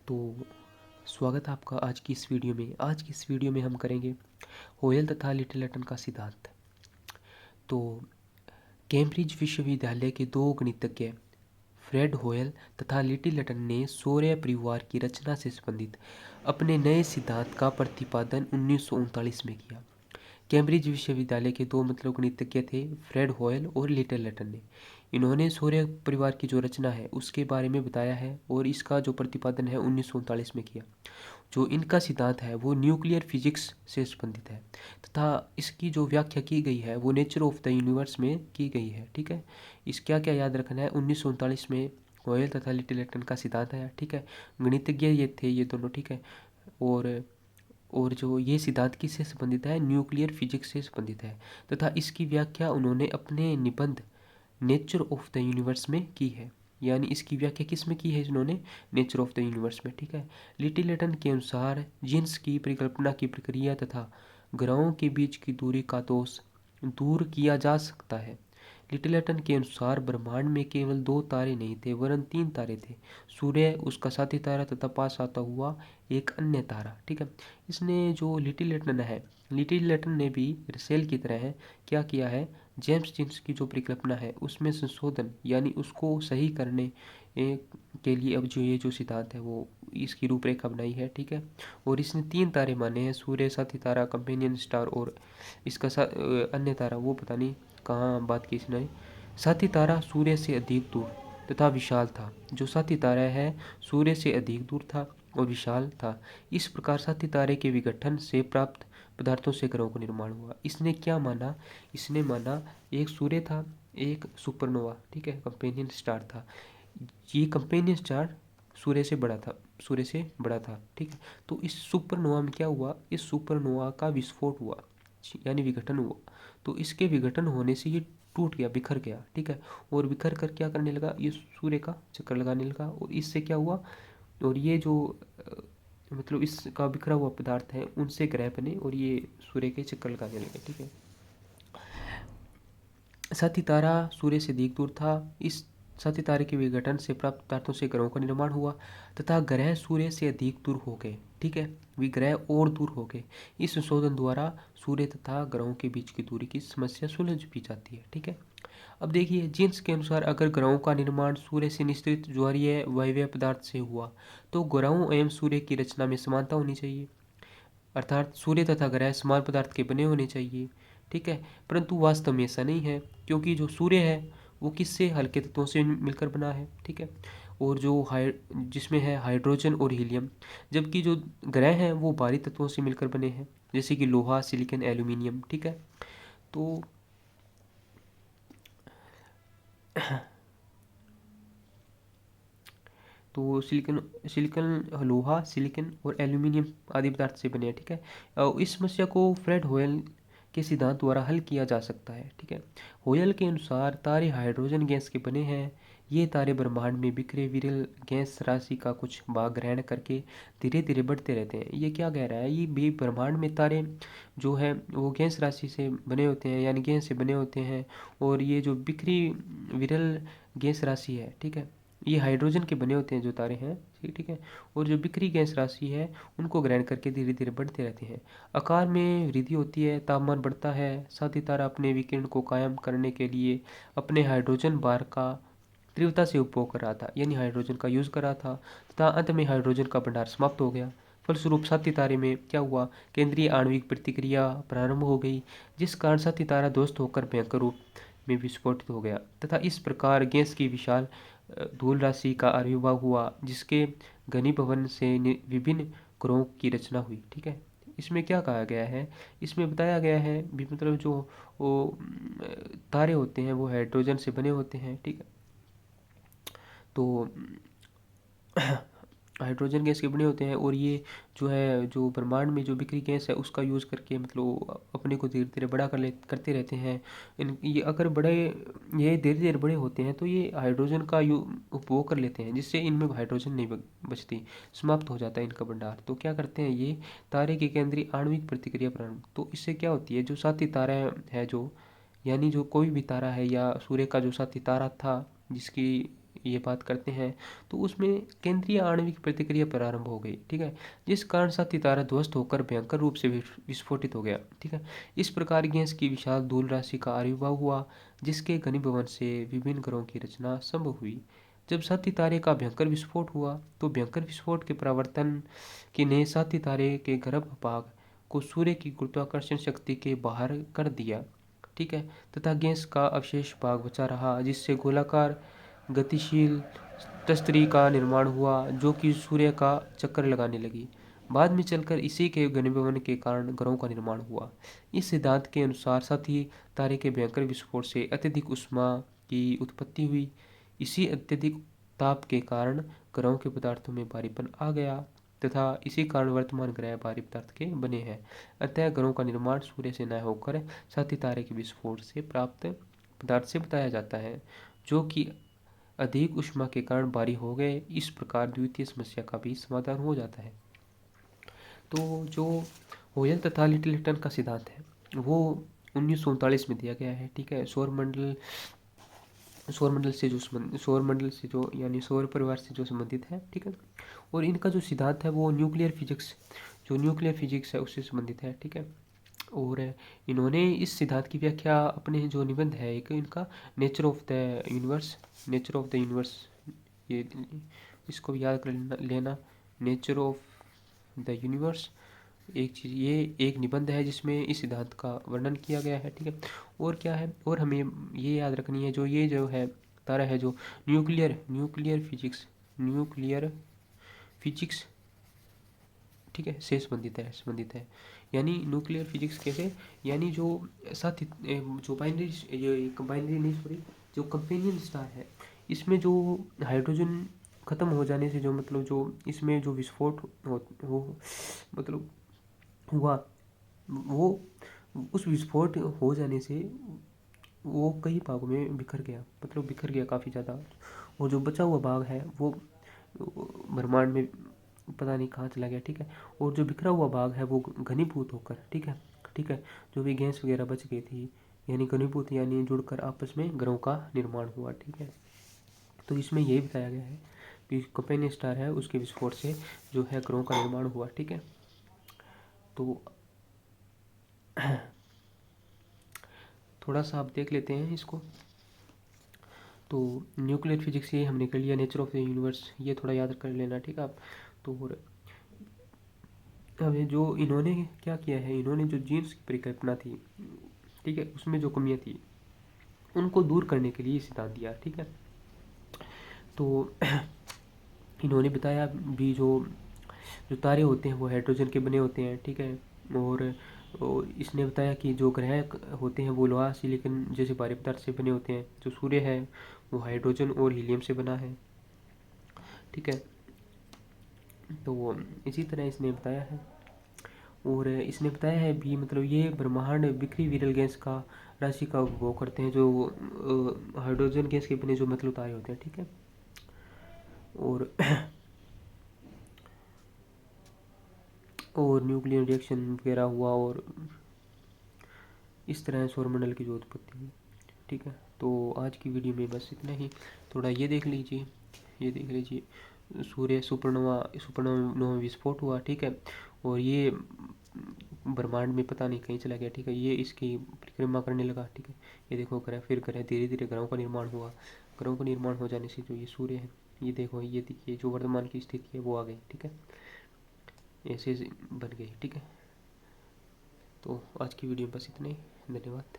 तो स्वागत है आपका आज की इस वीडियो में। आज की इस वीडियो में हम करेंगे होयल तथा लिटिल का सिद्धांत। तो कैम्ब्रिज विश्वविद्यालय के दो गणितज्ञ फ्रेड होयल तथा लिटिल ने सौर परिवार की रचना से संबंधित अपने नए सिद्धांत का प्रतिपादन 1939 में किया। कैम्ब्रिज विश्वविद्यालय के दो गणितज्ञ थे, फ्रेड होयल और लिटिल ने। इन्होंने सौर परिवार की जो रचना है उसके बारे में बताया है और इसका जो प्रतिपादन है 1939 में किया। जो इनका सिद्धांत है वो न्यूक्लियर फिजिक्स से संबंधित है तथा इसकी जो व्याख्या की गई है वो नेचर ऑफ द यूनिवर्स में की गई है। ठीक है, इस क्या क्या याद रखना है, 1939 में होयल तथा लिटिल का सिद्धांत है। ठीक है, गणितज्ञ ये थे ये दोनों। ठीक है, और और जो ये सिद्धांत किससे संबंधित है, न्यूक्लियर फिजिक्स से संबंधित है तथा इसकी व्याख्या उन्होंने अपने निबंध नेचर ऑफ द यूनिवर्स में की है। यानी इसकी व्याख्या किस में की है इन्होंने, नेचर ऑफ द यूनिवर्स में। ठीक है, लिटिल के अनुसार जीन्स की परिकल्पना की प्रक्रिया तथा ग्रहों के बीच की दूरी का दोष दूर किया जा सकता है। लिटिल के अनुसार ब्रह्मांड में केवल दो तारे नहीं थे वरन तीन तारे थे, सूर्य, उसका साथी तारा तथा पास आता हुआ एक अन्य तारा। ठीक है, इसने जो लिटिल है, लिटिल ने भी रसेल की तरह है क्या किया है, जेम्स जीन्स की जो परिकल्पना है उसमें संशोधन यानी उसको सही करने के लिए अब जो ये जो सिद्धांत है वो इसकी रूपरेखा बनाई है। ठीक है, और इसने तीन तारे माने हैं, सूर्य, साथी तारा, कंपेनियन स्टार और इसका अन्य तारा वो पता नहीं कहाँ बात की इसने। साथी तारा सूर्य से अधिक दूर तथा विशाल था। जो साथी तारा है सूर्य से अधिक दूर था और विशाल था। इस प्रकार साथी तारे के विघटन से प्राप्त पदार्थों से ग्रहों का निर्माण हुआ। इसने क्या माना, इसने माना एक सूर्य था, एक सुपरनोवा, ठीक है, कंपेनियन स्टार था। ये कंपेनियन स्टार सूर्य से बड़ा था, सूर्य से बड़ा था। ठीक है, तो इस सुपरनोवा में क्या हुआ, इस सुपरनोवा का विस्फोट हुआ यानी विघटन हुआ। तो इसके विघटन होने से ये टूट गया, बिखर गया। ठीक है, और बिखर कर क्या करने लगा, ये सूर्य का चक्कर लगाने लगा और इससे क्या हुआ, और ये जो इसका बिखरा हुआ पदार्थ है उनसे ग्रह बने और ये सूर्य के चक्कर लगाने लगे। ठीक है, साथी तारा सूर्य से अधिक दूर था। इस साथी तारे के विघटन से प्राप्त पदार्थों से ग्रहों का निर्माण हुआ तथा ग्रह सूर्य से अधिक दूर हो गए। ठीक है, वे ग्रह और दूर हो गए। इस संशोधन द्वारा सूर्य तथा ग्रहों के बीच की दूरी की समस्या सुलझ भी जाती है। ठीक है, अब देखिए जीन्स के अनुसार अगर ग्रहों का निर्माण सूर्य से निश्चित ज्वारीय वायवीय पदार्थ से हुआ तो ग्रहों एवं सूर्य की रचना में समानता होनी चाहिए, अर्थात सूर्य तथा ग्रह समान पदार्थ के बने होने चाहिए। ठीक है, परंतु वास्तव में ऐसा नहीं है क्योंकि जो सूर्य है वो किससे, हल्के तत्वों से मिलकर बना है। ठीक है, और जो जिसमें है हाइड्रोजन और हीलियम, जबकि जो ग्रह हैं वो भारी तत्वों से मिलकर बने हैं जैसे कि लोहा, सिलिकॉन, एल्यूमिनियम। ठीक है, तो सिलिकॉन सिलिकॉन लोहा, सिलिकॉन और एल्यूमिनियम आदि पदार्थ से बने हैं। ठीक है, इस समस्या को फ्रेड होयल के सिद्धांत द्वारा हल किया जा सकता है। ठीक है, होयल के अनुसार तारे हाइड्रोजन गैस के बने हैं। ये तारे ब्रह्मांड में बिखरे विरल गैस राशि का कुछ भाग ग्रहण करके धीरे धीरे बढ़ते रहते हैं। ये क्या कह रहा है, ये भी ब्रह्मांड में तारे जो है वो गैस राशि से बने होते हैं यानी गैस से बने होते हैं, और ये जो बिखरी विरल गैस राशि है, ठीक है, ये हाइड्रोजन के बने होते हैं जो तारे हैं। ठीक है, और जो बिखरी गैस राशि है उनको ग्रहण करके धीरे धीरे बढ़ते रहते हैं। आकार में वृद्धि होती है, तापमान बढ़ता है, साथ ही तारा अपने विकिरण को कायम करने के लिए अपने हाइड्रोजन बार का तीव्रता से उपभोग कर रहा था यानी हाइड्रोजन का यूज़ कर रहा था तथा अंत में हाइड्रोजन का भंडार समाप्त हो गया। फलस्वरूप साथी तारे में क्या हुआ, केंद्रीय आणविक प्रतिक्रिया प्रारंभ हो गई जिस कारण साथी तारा ध्वस्त होकर भयंकर रूप में विस्फोटित हो गया तथा इस प्रकार गैस की विशाल धूल राशि का आविर्भाव हुआ जिसके घनीभवन से विभिन्न ग्रहों की रचना हुई। ठीक है, इसमें क्या कहा गया है, इसमें बताया गया है भी जो वो तारे होते हैं वो हाइड्रोजन से बने होते हैं। ठीक है, तो हाइड्रोजन गैस के बने होते हैं और ये जो है जो ब्रह्मांड में जो बिखरी गैस है उसका यूज़ करके अपने को धीरे धीरे बड़ा करते रहते हैं। ये अगर बड़े ये धीरे धीरे बड़े होते हैं तो ये हाइड्रोजन का उपभोग कर लेते हैं जिससे इनमें हाइड्रोजन नहीं बचती, समाप्त हो जाता है इनका भंडार। तो क्या करते हैं ये तारे के केंद्रीय आणविक प्रतिक्रिया प्रारंभ, तो इससे क्या होती है, जो साथी तारा है जो यानी जो कोई भी तारा है या सूर्य का जो साथी तारा था जिसकी ये बात करते हैं तो उसमें केंद्रीय आणविक प्रतिक्रिया प्रारंभ हो गई, ठीक है, जिस कारण साथी तारा ध्वस्त होकर भयंकर रूप से विस्फोटित हो गया, ठीक है। इस प्रकार गैस की विशाल धूल राशि का आविर्भाव हुआ, जिसके घनीभवन से विभिन्न ग्रहों की रचना संभव हुई। जब साथी तारे का भयंकर विस्फोट हुआ तो भयंकर विस्फोट के परावर्तन की ने साथी तारे के गर्भ भाग को सूर्य की गुरुत्वाकर्षण शक्ति के बाहर कर दिया, ठीक है, तथा गैस का अवशेष भाग बचा रहा, जिससे गोलाकार गतिशील तस्तरी का निर्माण हुआ जो कि सूर्य का चक्कर लगाने लगी। बाद में चलकर इसी के घनीभवन के कारण ग्रहों का निर्माण हुआ। इस सिद्धांत के अनुसार साथी तारे के भयंकर विस्फोट से अत्यधिक ऊष्मा की उत्पत्ति हुई। इसी अत्यधिक ताप के कारण ग्रहों के पदार्थों में भारीपन आ गया तथा इसी कारण वर्तमान ग्रह भारी पदार्थ के बने हैं। अतः ग्रहों का निर्माण सूर्य से न होकर साथी तारे के विस्फोट से प्राप्त पदार्थ से बताया जाता है, जो कि अधिक ऊष्मा के कारण भारी हो गए। इस प्रकार द्वितीय समस्या का भी समाधान हो जाता है। तो जो होयल तथा लिटिलटन का सिद्धांत है वो 1939 में दिया गया है, ठीक है। सौरमंडल से जो यानी सौर परिवार से जो संबंधित है, ठीक है। और इनका जो सिद्धांत है वो न्यूक्लियर फिजिक्स है उससे संबंधित है, ठीक है। और इन्होंने इस सिद्धांत की व्याख्या अपने जो निबंध है एक इनका नेचर ऑफ द यूनिवर्स, ये इसको भी याद कर लेना, नेचर ऑफ द यूनिवर्स एक चीज़, ये एक निबंध है जिसमें इस सिद्धांत का वर्णन किया गया है, ठीक है। और क्या है, और हमें ये याद रखनी है जो है तारा है जो न्यूक्लियर फिजिक्स, ठीक है, से संबंधित है। यानी न्यूक्लियर फिजिक्स कैसे, यानी जो साथ जो बाइनरी नहीं सॉरी जो कंपेनियन स्टार है, इसमें जो हाइड्रोजन खत्म हो जाने से जो मतलब जो इसमें जो विस्फोट हो मतलब हुआ, वो उस विस्फोट हो जाने से वो कई भागों में बिखर गया काफ़ी ज़्यादा। और जो बचा हुआ भाग है वो ब्रह्मांड में पता नहीं कहाँ चला गया, ठीक है। और जो बिखरा हुआ भाग है वो घनीभूत होकर, ठीक है, जो भी गैस वगैरह बच गई थी यानी घनीभूत यानी जुड़कर आपस में ग्रहों का निर्माण हुआ, ठीक है। तो इसमें यही बताया गया है कि कंपेनियन स्टार है उसके विस्फोट से जो है ग्रहों का निर्माण हुआ, ठीक है। तो थोड़ा सा आप देख लेते हैं इसको। तो न्यूक्लियर फिजिक्स ये हमने कर लिया, नेचर ऑफ द यूनिवर्स ये थोड़ा याद कर लेना, ठीक है आप। तो अब जो इन्होंने क्या किया है, इन्होंने जो जीन्स की परिकल्पना थी, ठीक है, उसमें जो कमियां थी उनको दूर करने के लिए सिद्धांत दिया, ठीक है। तो इन्होंने बताया भी जो तारे होते हैं वो हाइड्रोजन के बने होते हैं, ठीक है। और इसने बताया कि जो ग्रह होते हैं वो लोहा सिलिकॉन जैसे भारी पदार्थ से बने होते हैं। जो सूर्य है वो हाइड्रोजन और हीलियम से बना है, ठीक है। तो इसी तरह इसने बताया है। और इसने बताया है भी मतलब ये ब्रह्मांड बिखरी विरल गैस का राशि का उपभोग करते हैं, जो हाइड्रोजन गैस के बने जो मतलब तारे होते हैं, ठीक है। और और न्यूक्लियर रिएक्शन वगैरह हुआ और इस तरह सौरमंडल की जो उत्पत्ति हुई, ठीक है। तो आज की वीडियो में बस इतना ही। थोड़ा ये देख लीजिए सूर्य सुपरनोवा विस्फोट हुआ, ठीक है। और ये ब्रह्मांड में पता नहीं कहीं चला गया, ठीक है। ये इसकी परिक्रमा करने लगा, ठीक है। ये देखो ग्रह धीरे धीरे ग्रहों का निर्माण हुआ। ग्रहों का निर्माण हो जाने से जो ये सूर्य है ये देखो ये जो वर्तमान की स्थिति है वो आ गई, ठीक है, ऐसे बन गई, ठीक है। तो आज की वीडियो में बस इतना ही। धन्यवाद।